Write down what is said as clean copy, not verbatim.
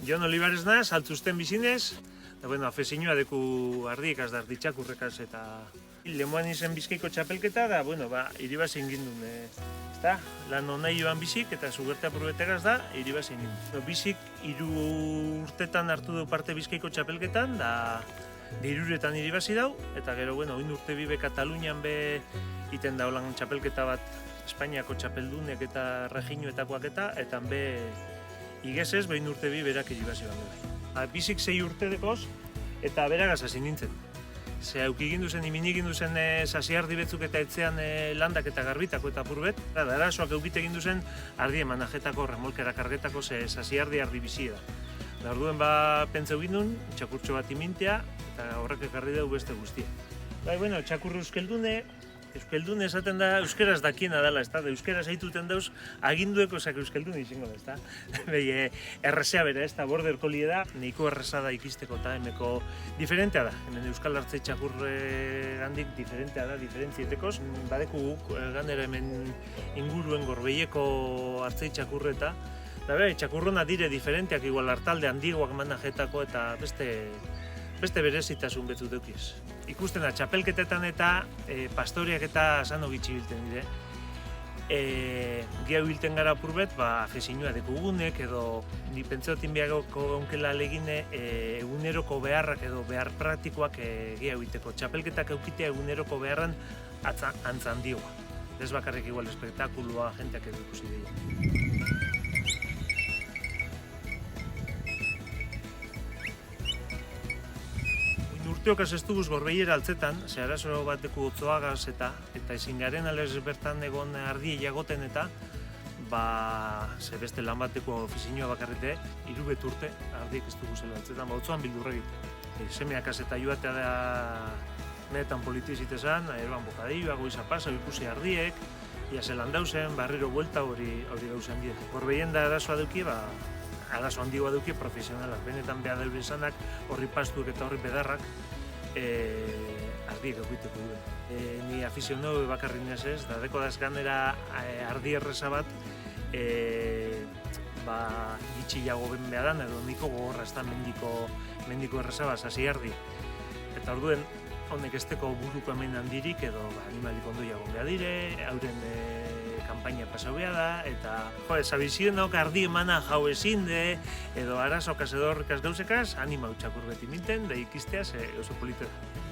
Jon Olivares naz, altuzten bizinez, eta bueno, afezinua deku ardiekaz da arditxakurrekaz eta lemoan izen Bizkaiko txapelketa da, bueno, iribazen gindun, ezta? Lan honai joan bizik eta zugerte apurbetegaz da, iribazen gindun. Bizik 3 urtetan hartu du parte Bizkaiko txapelketan, da 2 uretan iribazi dau, eta gero, bueno, oin urte bibe Katalunian be iten da holan txapelketa bat Espainiako txapeldunek eta reginuetakoak eta be igezez, behin urte bi berak iribazi bat. Bizik 6 urte dekoz, eta beragaz hasi nintzen. Ze aukigin duzen, iminik duzen sasiardi betzuk eta etzean landak eta garbitako eta apurbet. Arazoak eukite egin duzen ardi emanajetako, remolkera kargetako, ze sasiardi ardi bizi da. Da orduen pentseu gindun, txakurtxo bat imintea, eta horrek ekarri dugu beste guztia. Bueno, txakurru Euskaldun esaten da, euskeraz dakiena dela, ezta? Euskeraz haituten dauz, agindueko zak euskaldun izango da, ezta? Errezea bera, ezta? Border Collie da, nahiko erreza da ikisteko eta hemeko diferentea da. Hemen Euskal Artze txakurre gandik diferentea da, diferentzietekoz. Badeku guk, ganera hemen inguruen gorbeieko Artze txakurre eta txakurrona dire diferenteak, igual hartalde handigoak manajetako eta beste berezitasun betzu dukiz. Ikusten da, txapelketetan eta pastoreak eta sano gitxi bilten dire. Gehu bilten gara apurbet, afezinua dekugunek edo ni pentseotin behagoko onkela alegine eguneroko beharrak edo behar praktikoak gehu bilteko. Txapelketak eukitea eguneroko beharran antza handigoa. Ez bakarrik igual espektakuloa jenteak edo ikusi dira. Urteokaz ez duguz gorbeiera altzetan, ze arazo bateku otzoagaz eta ezin garen alez bertan egon ardie jagoten eta ze beste lan bateko ofizinoa bakarrite, 3 urte ardiek ez dugu zela altzetan, otzoan bildurra egite. Semeakaz eta joatea da netan politizitezan, eroan bokadilloa, goiza pasa, ikusi ardiek, ia zelan dauzen, barriro buelta hori gauzen die. Gorbeien da arazoa duki, arazo handigoa duki profesionalak, benetan behar daure izanak, horri pastuek eta horri bedarrak, ardiek eukiteko duen. Ni afizionau bakarri nez ez, da deko daz ganera ardi erreza bat, gitxilago ben behadan, edo niko gogorra ez da mendiko erreza bat, hasi ardi. Eta orduen, honek esteko buruko hemen handirik, edo animalik ondo jagon behar dire, hauren kampaina pasau behar da, eta zabizien dauk ardi emana jau ezin de, edo arazokaz edo horrekaz gauzekaz, anima utxakur beti minten, da ikistea, oso polite da.